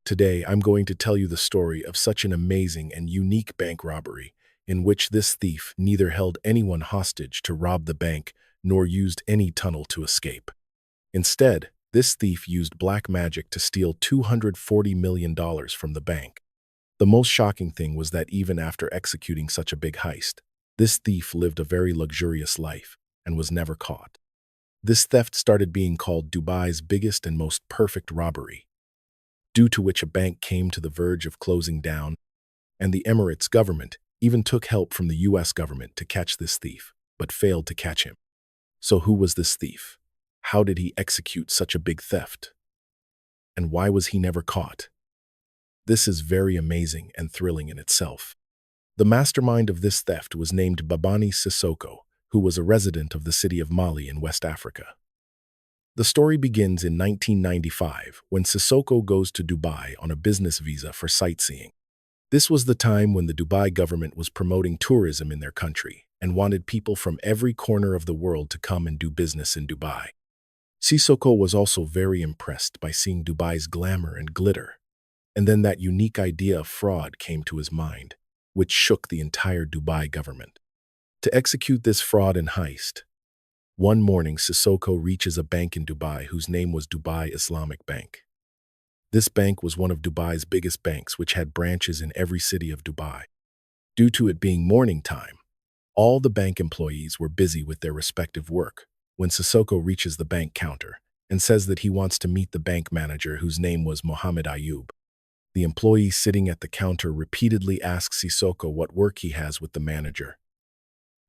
Today, I'm going to tell you the story of such an amazing and unique bank robbery, in which this thief neither held anyone hostage to rob the bank nor used any tunnel to escape. Instead, this thief used black magic to steal $240 million from the bank. The most shocking thing was that even after executing such a big heist, this thief lived a very luxurious life and was never caught. This theft started being called Dubai's biggest and most perfect robbery, due to which a bank came to the verge of closing down, and the Emirates government even took help from the US government to catch this thief, but failed to catch him. So who was this thief? How did he execute such a big theft? And why was he never caught? This is very amazing and thrilling in itself. The mastermind of this theft was named Babani Sissoko, who was a resident of the city of Mali in West Africa. The story begins in 1995 when Sissoko goes to Dubai on a business visa for sightseeing. This was the time when the Dubai government was promoting tourism in their country and wanted people from every corner of the world to come and do business in Dubai. Sissoko was also very impressed by seeing Dubai's glamour and glitter. And then that unique idea of fraud came to his mind, which shook the entire Dubai government. To execute this fraud and heist, one morning Sissoko reaches a bank in Dubai whose name was Dubai Islamic Bank. This bank was one of Dubai's biggest banks, which had branches in every city of Dubai. Due to it being morning time, all the bank employees were busy with their respective work when Sissoko reaches the bank counter and says that he wants to meet the bank manager, whose name was Mohammed Ayub. The employee sitting at the counter repeatedly asks Sissoko what work he has with the manager.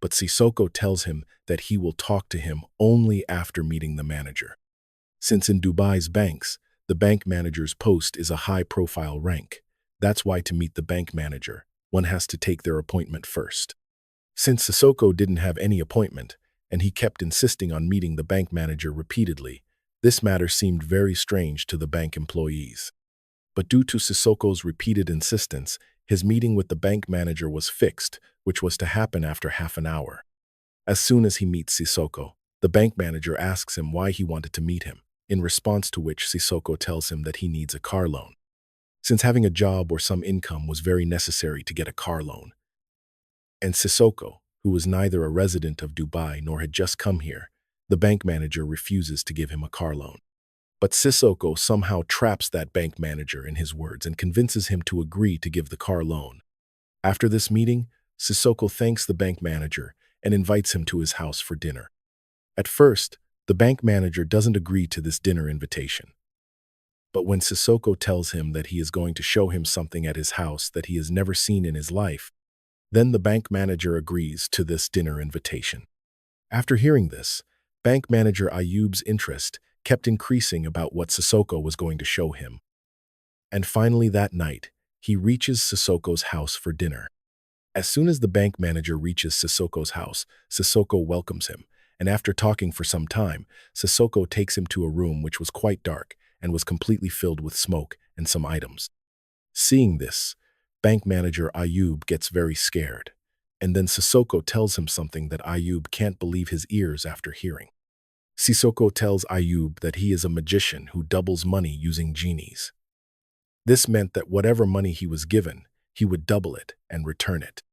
But Sissoko tells him that he will talk to him only after meeting the manager. Since in Dubai's banks, the bank manager's post is a high-profile rank, that's why to meet the bank manager, one has to take their appointment first. Since Sissoko didn't have any appointment, and he kept insisting on meeting the bank manager repeatedly, this matter seemed very strange to the bank employees. But due to Sissoko's repeated insistence, his meeting with the bank manager was fixed, which was to happen after half an hour. As soon as he meets Sissoko, the bank manager asks him why he wanted to meet him, in response to which Sissoko tells him that he needs a car loan, since having a job or some income was very necessary to get a car loan. And Sissoko, who was neither a resident of Dubai nor had just come here, the bank manager refuses to give him a car loan. But Sissoko somehow traps that bank manager in his words and convinces him to agree to give the car loan. After this meeting, Sissoko thanks the bank manager and invites him to his house for dinner. At first, the bank manager doesn't agree to this dinner invitation. But when Sissoko tells him that he is going to show him something at his house that he has never seen in his life, then the bank manager agrees to this dinner invitation. After hearing this, bank manager Ayub's interest kept increasing about what Sissoko was going to show him. And finally that night, he reaches Sissoko's house for dinner. As soon as the bank manager reaches Sissoko's house, Sissoko welcomes him, and after talking for some time, Sissoko takes him to a room which was quite dark and was completely filled with smoke and some items. Seeing this, bank manager Ayub gets very scared, and then Sissoko tells him something that Ayub can't believe his ears after hearing. Sissoko tells Ayub that he is a magician who doubles money using genies. This meant that whatever money he was given, he would double it and return it.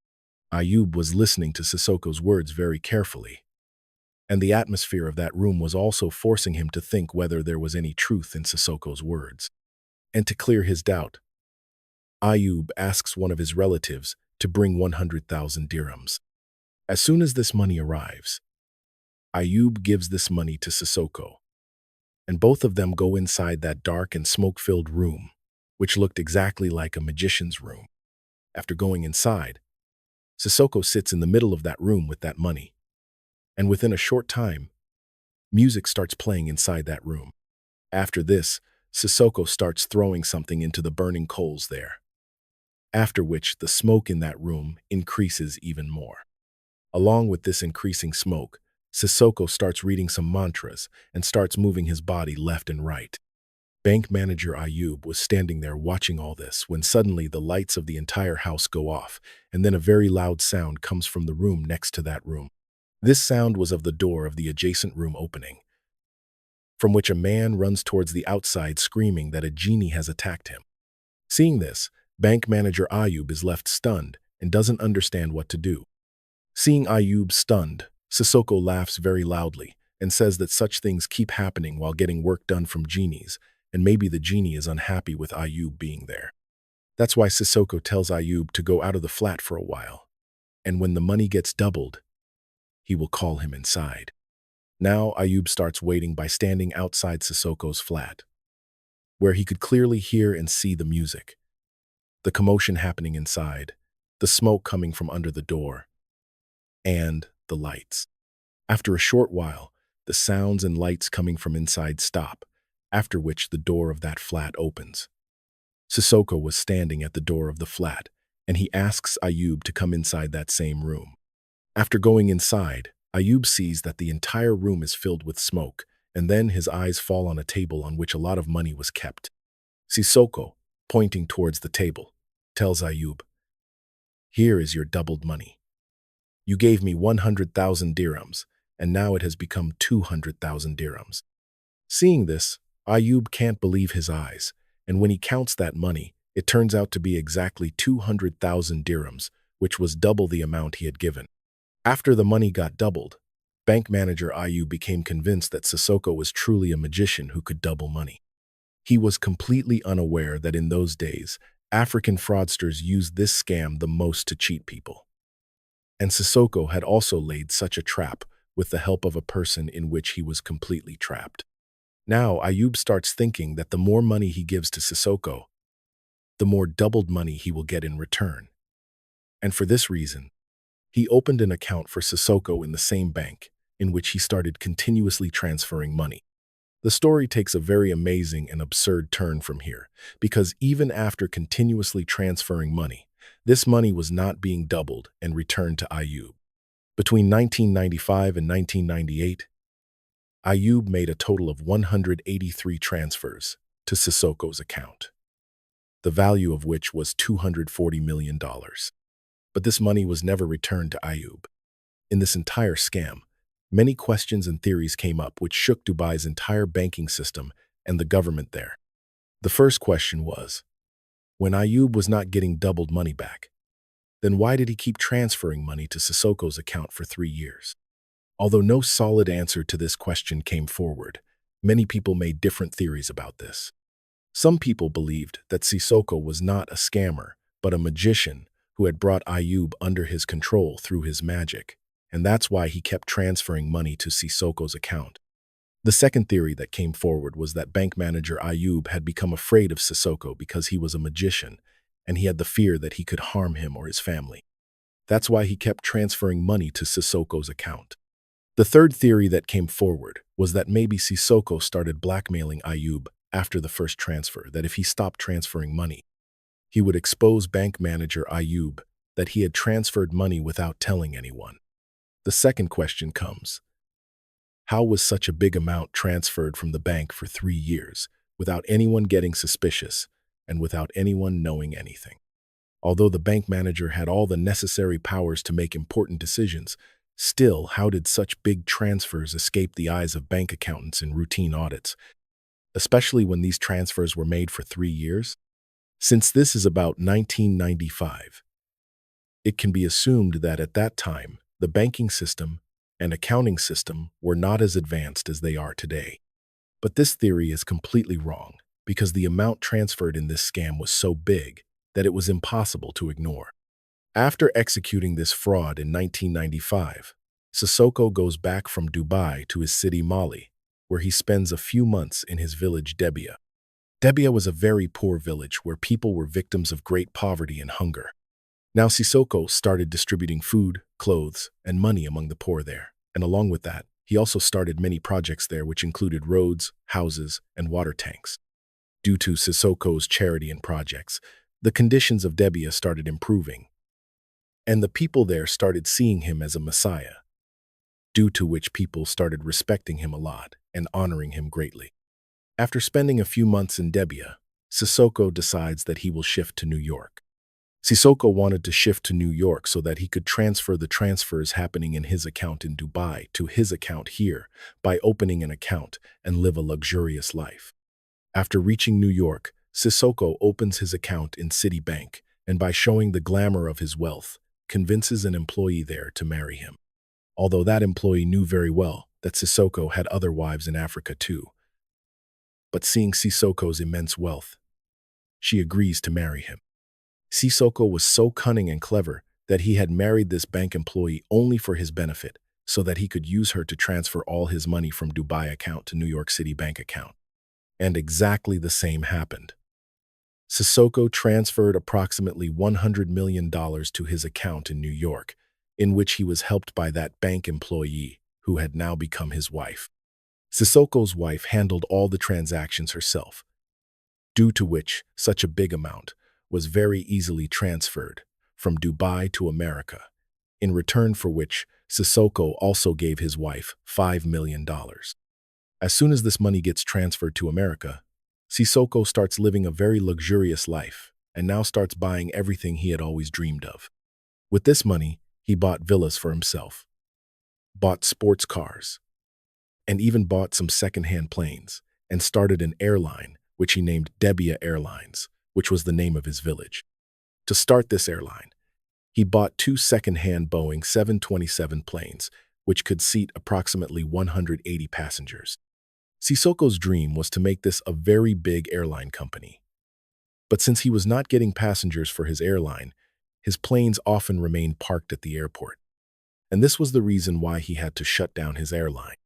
Ayub was listening to Sissoko's words very carefully, and the atmosphere of that room was also forcing him to think whether there was any truth in Sissoko's words. And to clear his doubt, Ayub asks one of his relatives to bring 100,000 dirhams. As soon as this money arrives, Ayub gives this money to Sissoko, and both of them go inside that dark and smoke-filled room, which looked exactly like a magician's room. After going inside, Sissoko sits in the middle of that room with that money, and within a short time, music starts playing inside that room. After this, Sissoko starts throwing something into the burning coals there, after which the smoke in that room increases even more. Along with this increasing smoke, Sissoko starts reading some mantras and starts moving his body left and right. Bank manager Ayub was standing there watching all this when suddenly the lights of the entire house go off, and then a very loud sound comes from the room next to that room. This sound was of the door of the adjacent room opening, from which a man runs towards the outside screaming that a genie has attacked him. Seeing this, bank manager Ayub is left stunned and doesn't understand what to do. Seeing Ayub stunned, Sissoko laughs very loudly and says that such things keep happening while getting work done from genies, and maybe the genie is unhappy with Ayub being there. That's why Sissoko tells Ayub to go out of the flat for a while, and when the money gets doubled, he will call him inside. Now Ayub starts waiting by standing outside Sissoko's flat, where he could clearly hear and see the music, the commotion happening inside, the smoke coming from under the door, and the lights. After a short while, the sounds and lights coming from inside stop, after which the door of that flat opens. Sissoko was standing at the door of the flat, and he asks Ayub to come inside that same room. After going inside, Ayub sees that the entire room is filled with smoke, and then his eyes fall on a table on which a lot of money was kept. Sissoko, pointing towards the table, tells Ayub, "Here is your doubled money. You gave me 100,000 dirhams, and now it has become 200,000 dirhams." Seeing this, Ayub can't believe his eyes, and when he counts that money, it turns out to be exactly 200,000 dirhams, which was double the amount he had given. After the money got doubled, bank manager Ayub became convinced that Sissoko was truly a magician who could double money. He was completely unaware that in those days, African fraudsters used this scam the most to cheat people. And Sissoko had also laid such a trap with the help of a person in which he was completely trapped. Now Ayub starts thinking that the more money he gives to Sissoko, the more doubled money he will get in return. And for this reason, he opened an account for Sissoko in the same bank, in which he started continuously transferring money. The story takes a very amazing and absurd turn from here, because even after continuously transferring money, this money was not being doubled and returned to Ayub. Between 1995 and 1998, Ayub made a total of 183 transfers to Sissoko's account, the value of which was $240 million. But this money was never returned to Ayub. In this entire scam, many questions and theories came up which shook Dubai's entire banking system and the government there. The first question was, when Ayub was not getting doubled money back, then why did he keep transferring money to Sissoko's account for 3 years? Although no solid answer to this question came forward, many people made different theories about this. Some people believed that Sissoko was not a scammer, but a magician who had brought Ayub under his control through his magic, and that's why he kept transferring money to Sissoko's account. The second theory that came forward was that bank manager Ayub had become afraid of Sissoko because he was a magician, and he had the fear that he could harm him or his family. That's why he kept transferring money to Sissoko's account. The third theory that came forward was that maybe Sissoko started blackmailing Ayub after the first transfer, that if he stopped transferring money, he would expose bank manager Ayub that he had transferred money without telling anyone. The second question comes, how was such a big amount transferred from the bank for 3 years without anyone getting suspicious and without anyone knowing anything? Although the bank manager had all the necessary powers to make important decisions, still, how did such big transfers escape the eyes of bank accountants in routine audits, especially when these transfers were made for 3 years? Since this is about 1995, it can be assumed that at that time, the banking system and accounting system were not as advanced as they are today. But this theory is completely wrong, because the amount transferred in this scam was so big that it was impossible to ignore. After executing this fraud in 1995, Sissoko goes back from Dubai to his city Mali, where he spends a few months in his village Debia. Debia was a very poor village where people were victims of great poverty and hunger. Now Sissoko started distributing food, clothes, and money among the poor there, and along with that, he also started many projects there which included roads, houses, and water tanks. Due to Sissoko's charity and projects, the conditions of Debia started improving, and the people there started seeing him as a messiah, due to which people started respecting him a lot and honoring him greatly. After spending a few months in Debia, Sissoko decides that he will shift to New York. Sissoko wanted to shift to New York so that he could transfer the transfers happening in his account in Dubai to his account here by opening an account and live a luxurious life. After reaching New York, Sissoko opens his account in Citibank and, by showing the glamour of his wealth, convinces an employee there to marry him. Although that employee knew very well that Sissoko had other wives in Africa too. But seeing Sissoko's immense wealth, she agrees to marry him. Sissoko was so cunning and clever that he had married this bank employee only for his benefit, so that he could use her to transfer all his money from Dubai account to New York City bank account. And exactly the same happened. Sissoko transferred approximately $100 million to his account in New York, in which he was helped by that bank employee, who had now become his wife. Sissoko's wife handled all the transactions herself, due to which such a big amount was very easily transferred from Dubai to America, in return for which Sissoko also gave his wife $5 million. As soon as this money gets transferred to America, Sissoko starts living a very luxurious life and now starts buying everything he had always dreamed of. With this money, he bought villas for himself, bought sports cars, and even bought some second-hand planes, and started an airline, which he named Debia Airlines, which was the name of his village. To start this airline, he bought 2 second-hand Boeing 727 planes, which could seat approximately 180 passengers. Sissoko's dream was to make this a very big airline company. But since he was not getting passengers for his airline, his planes often remained parked at the airport. And this was the reason why he had to shut down his airline.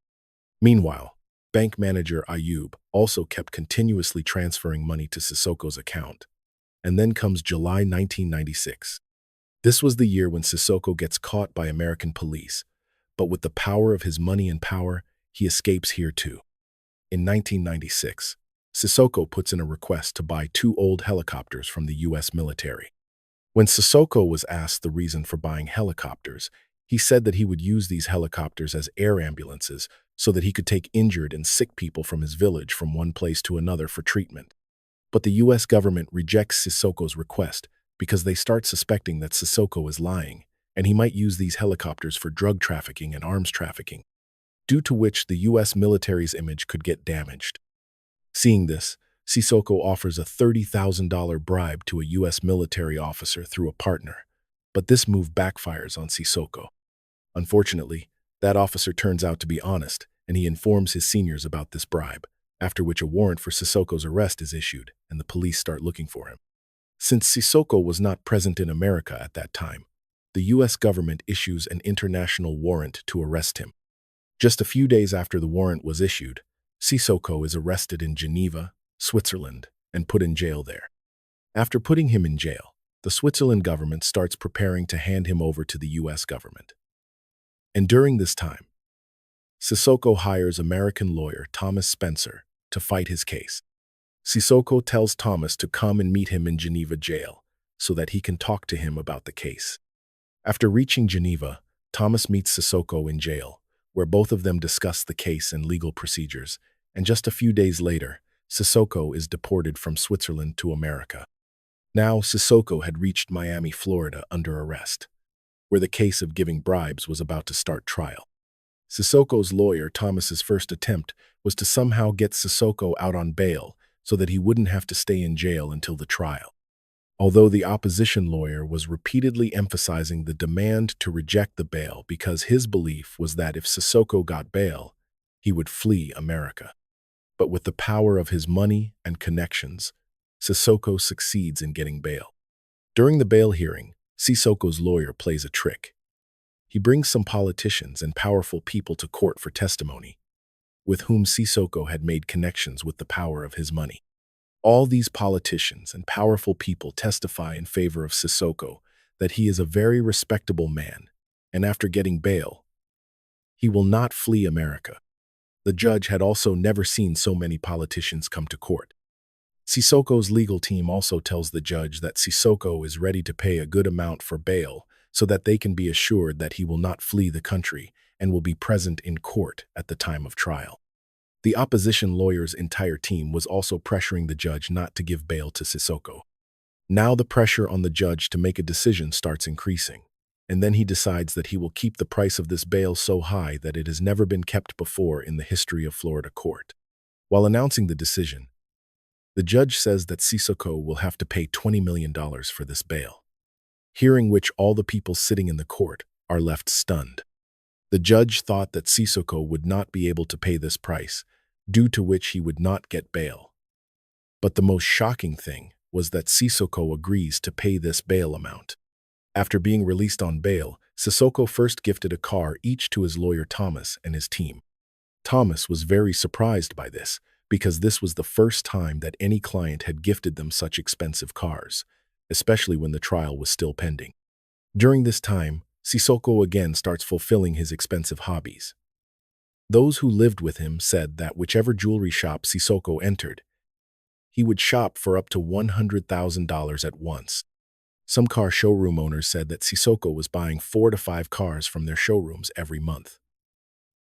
Meanwhile, bank manager Ayub also kept continuously transferring money to Sissoko's account. And then comes July 1996. This was the year when Sissoko gets caught by American police, but with the power of his money and power, he escapes here too. In 1996, Sissoko puts in a request to buy 2 old helicopters from the U.S. military. When Sissoko was asked the reason for buying helicopters, he said that he would use these helicopters as air ambulances so that he could take injured and sick people from his village from one place to another for treatment. But the U.S. government rejects Sissoko's request because they start suspecting that Sissoko is lying, and he might use these helicopters for drug trafficking and arms trafficking, due to which the U.S. military's image could get damaged. Seeing this, Sissoko offers a $30,000 bribe to a U.S. military officer through a partner, but this move backfires on Sissoko. Unfortunately, that officer turns out to be honest, and he informs his seniors about this bribe, after which a warrant for Sissoko's arrest is issued, and the police start looking for him. Since Sissoko was not present in America at that time, the U.S. government issues an international warrant to arrest him. Just a few days after the warrant was issued, Sissoko is arrested in Geneva, Switzerland, and put in jail there. After putting him in jail, the Switzerland government starts preparing to hand him over to the U.S. government. And during this time, Sissoko hires American lawyer Thomas Spencer to fight his case. Sissoko tells Thomas to come and meet him in Geneva jail so that he can talk to him about the case. After reaching Geneva, Thomas meets Sissoko in jail, where both of them discuss the case and legal procedures, and just a few days later, Sissoko is deported from Switzerland to America. Now, Sissoko had reached Miami, Florida under arrest, where the case of giving bribes was about to start trial. Sissoko's lawyer, Thomas's first attempt was to somehow get Sissoko out on bail so that he wouldn't have to stay in jail until the trial. Although the opposition lawyer was repeatedly emphasizing the demand to reject the bail because his belief was that if Sissoko got bail, he would flee America. But with the power of his money and connections, Sissoko succeeds in getting bail. During the bail hearing, Sissoko's lawyer plays a trick. He brings some politicians and powerful people to court for testimony, with whom Sissoko had made connections with the power of his money. All these politicians and powerful people testify in favor of Sissoko that he is a very respectable man, and after getting bail, he will not flee America. The judge had also never seen so many politicians come to court. Sissoko's legal team also tells the judge that Sissoko is ready to pay a good amount for bail so that they can be assured that he will not flee the country and will be present in court at the time of trial. The opposition lawyer's entire team was also pressuring the judge not to give bail to Sissoko. Now the pressure on the judge to make a decision starts increasing, and then he decides that he will keep the price of this bail so high that it has never been kept before in the history of Florida court. While announcing the decision, The judge says that Sissoko will have to pay $20 million for this bail, hearing which all the people sitting in the court are left stunned. The judge thought that Sissoko would not be able to pay this price, due to which he would not get bail. But the most shocking thing was that Sissoko agrees to pay this bail amount. After being released on bail, Sissoko first gifted a car each to his lawyer Thomas and his team. Thomas was very surprised by this, because this was the first time that any client had gifted them such expensive cars, especially when the trial was still pending. During this time, Sissoko again starts fulfilling his expensive hobbies. Those who lived with him said that whichever jewelry shop Sissoko entered, he would shop for up to $100,000 at once. Some car showroom owners said that Sissoko was buying 4 to 5 cars from their showrooms every month.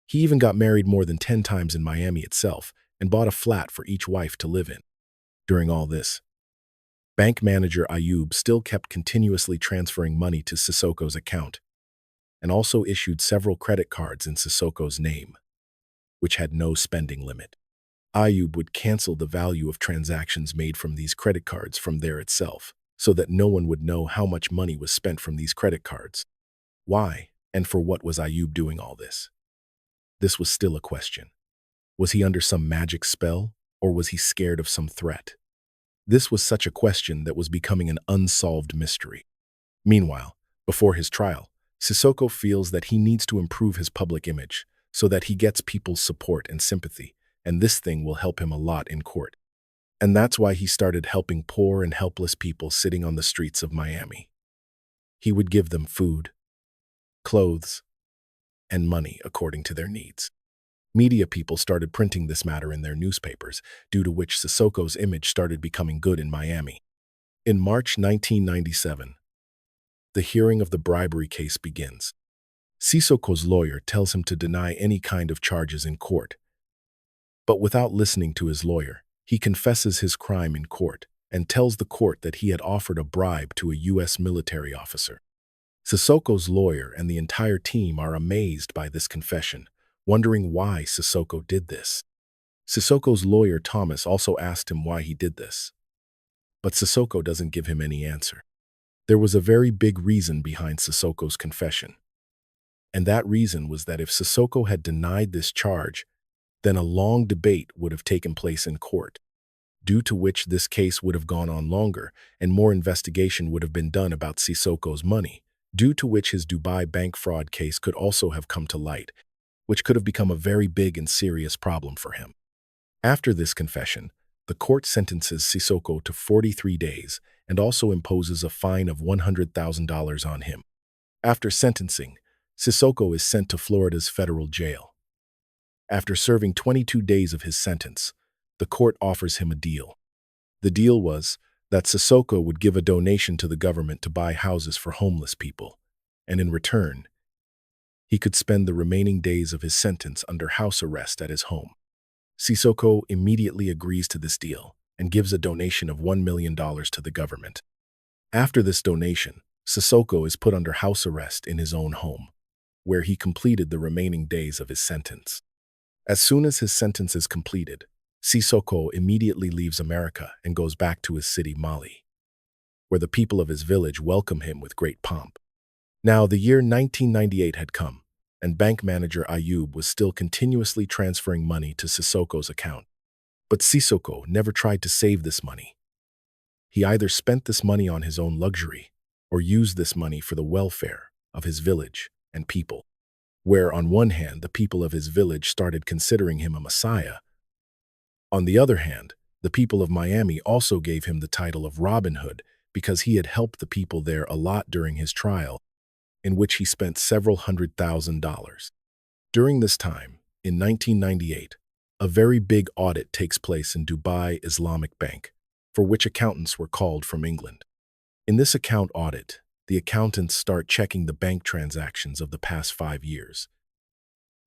He even got married more than 10 times in Miami itself and bought a flat for each wife to live in. During all this, bank manager Ayub still kept continuously transferring money to Sissoko's account and also issued several credit cards in Sissoko's name, which had no spending limit. Ayub would cancel the value of transactions made from these credit cards from there itself, so that no one would know how much money was spent from these credit cards. Why and for what was Ayub doing all this? This was still a question. Was he under some magic spell, or was he scared of some threat? This was such a question that was becoming an unsolved mystery. Meanwhile, before his trial, Sissoko feels that he needs to improve his public image so that he gets people's support and sympathy, and this thing will help him a lot in court. And that's why he started helping poor and helpless people sitting on the streets of Miami. He would give them food, clothes, and money according to their needs. Media people started printing this matter in their newspapers, due to which Sissoko's image started becoming good in Miami. In March 1997, the hearing of the bribery case begins. Sissoko's lawyer tells him to deny any kind of charges in court. But without listening to his lawyer, he confesses his crime in court and tells the court that he had offered a bribe to a U.S. military officer. Sissoko's lawyer and the entire team are amazed by this confession, wondering why Sissoko did this. Sissoko's lawyer Thomas also asked him why he did this. But Sissoko doesn't give him any answer. There was a very big reason behind Sissoko's confession. And that reason was that if Sissoko had denied this charge, then a long debate would have taken place in court, due to which this case would have gone on longer and more investigation would have been done about Sissoko's money, due to which his Dubai bank fraud case could also have come to light, which could have become a very big and serious problem for him. After this confession, the court sentences Sissoko to 43 days and also imposes a fine of $100,000 on him. After sentencing, Sissoko is sent to Florida's federal jail. After serving 22 days of his sentence, the court offers him a deal. The deal was that Sissoko would give a donation to the government to buy houses for homeless people, and in return, he could spend the remaining days of his sentence under house arrest at his home. Sissoko immediately agrees to this deal and gives a donation of $1 million to the government. After this donation, Sissoko is put under house arrest in his own home, where he completed the remaining days of his sentence. As soon as his sentence is completed, Sissoko immediately leaves America and goes back to his city, Mali, where the people of his village welcome him with great pomp. Now, the year 1998 had come, and bank manager Ayub was still continuously transferring money to Sissoko's account. But Sissoko never tried to save this money. He either spent this money on his own luxury or used this money for the welfare of his village and people, where on one hand the people of his village started considering him a messiah. On the other hand, the people of Miami also gave him the title of Robin Hood because he had helped the people there a lot during his trial, in which he spent several $100,000. During this time, in 1998, a very big audit takes place in Dubai Islamic Bank, for which accountants were called from England. In this account audit, the accountants start checking the bank transactions of the past 5 years,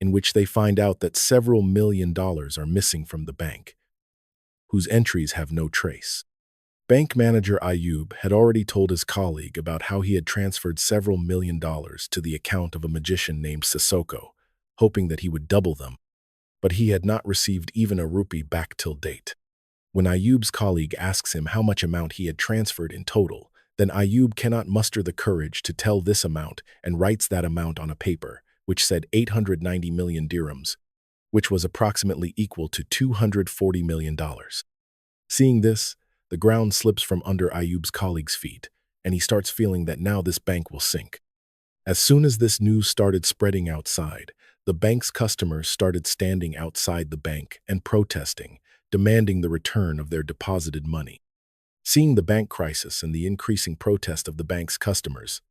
in which they find out that several $1 million are missing from the bank, whose entries have no trace. Bank manager Ayub had already told his colleague about how he had transferred several $1 million to the account of a magician named Sissoko, hoping that he would double them, but he had not received even a rupee back till date. When Ayub's colleague asks him how much amount he had transferred in total, then Ayub cannot muster the courage to tell this amount and writes that amount on a paper, which said 890 million dirhams, which was approximately equal to $240 million. Seeing this, the ground slips from under Ayub's colleague's feet, and he starts feeling that now this bank will sink. As soon as this news started spreading outside, the bank's customers started standing outside the bank and protesting, demanding the return of their deposited money. Seeing the bank crisis and the increasing protest of the bank's customers,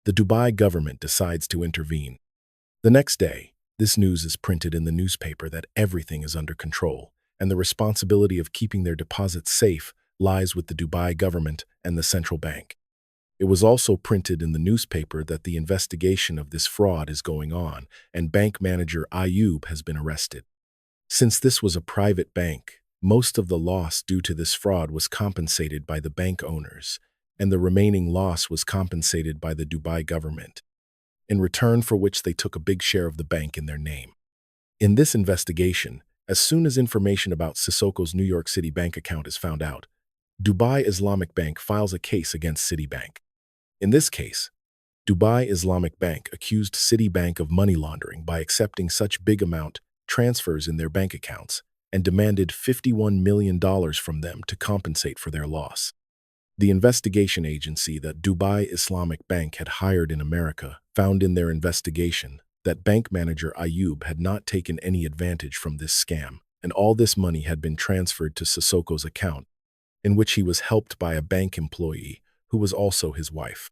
the Dubai government decides to intervene. The next day, this news is printed in the newspaper that everything is under control, and the responsibility of keeping their deposits safe lies with the Dubai government and the central bank. It was also printed in the newspaper that the investigation of this fraud is going on, and bank manager Ayub has been arrested. Since this was a private bank, most of the loss due to this fraud was compensated by the bank owners, and the remaining loss was compensated by the Dubai government, in return for which they took a big share of the bank in their name. In this investigation, as soon as information about Sissoko's New York City bank account is found out, Dubai Islamic Bank files a case against Citibank. In this case, Dubai Islamic Bank accused Citibank of money laundering by accepting such big amount transfers in their bank accounts and demanded $51 million from them to compensate for their loss. The investigation agency that Dubai Islamic Bank had hired in America found in their investigation that bank manager Ayub had not taken any advantage from this scam, and all this money had been transferred to Sissoko's account, in which he was helped by a bank employee who was also his wife.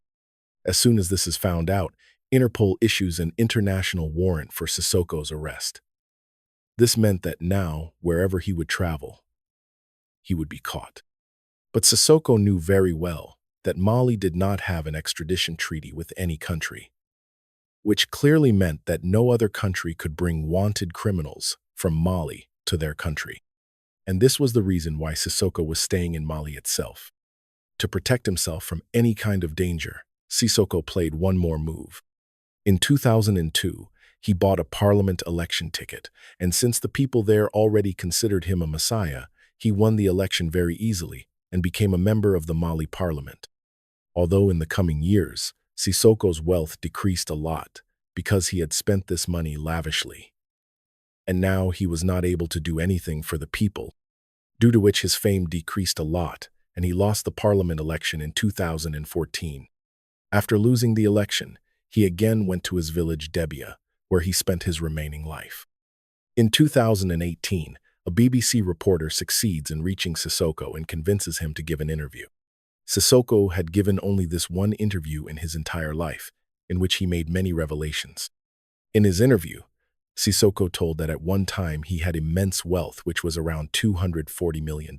As soon as this is found out, Interpol issues an international warrant for Sissoko's arrest. This meant that now, wherever he would travel, he would be caught. But Sissoko knew very well that Mali did not have an extradition treaty with any country, which clearly meant that no other country could bring wanted criminals from Mali to their country. And this was the reason why Sissoko was staying in Mali itself. To protect himself from any kind of danger, Sissoko played one more move. In 2002, he bought a parliament election ticket, and since the people there already considered him a messiah, he won the election very easily and became a member of the Mali parliament. Although in the coming years, Sissoko's wealth decreased a lot because he had spent this money lavishly. And now he was not able to do anything for the people, due to which his fame decreased a lot, and he lost the parliament election in 2014. After losing the election, he again went to his village Debia, where he spent his remaining life. In 2018, a BBC reporter succeeds in reaching Sissoko and convinces him to give an interview. Sissoko had given only this one interview in his entire life, in which he made many revelations. In his interview, Sissoko told that at one time he had immense wealth, which was around $240 million.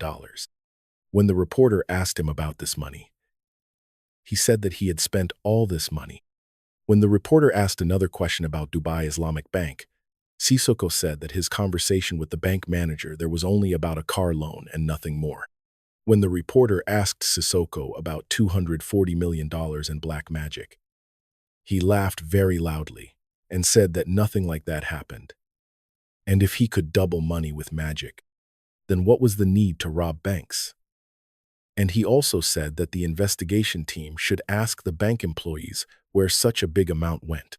When the reporter asked him about this money, he said that he had spent all this money. When the reporter asked another question about Dubai Islamic Bank, Sissoko said that his conversation with the bank manager there was only about a car loan and nothing more. When the reporter asked Sissoko about $240 million in black magic, he laughed very loudly and said that nothing like that happened. And if he could double money with magic, then what was the need to rob banks? And he also said that the investigation team should ask the bank employees where such a big amount went.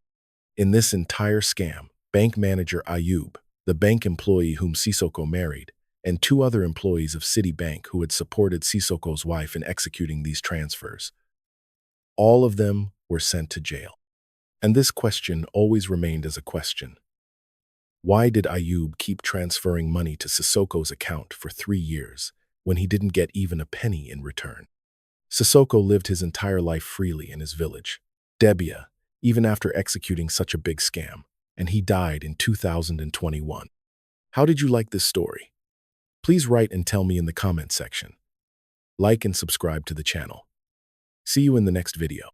In this entire scam, bank manager Ayub, the bank employee whom Sissoko married, and two other employees of Citibank who had supported Sissoko's wife in executing these transfers, all of them were sent to jail. And this question always remained as a question. Why did Ayub keep transferring money to Sissoko's account for 3 years when he didn't get even a penny in return? Sissoko lived his entire life freely in his village, Debia, even after executing such a big scam, and he died in 2021. How did you like this story? Please write and tell me in the comment section. Like and subscribe to the channel. See you in the next video.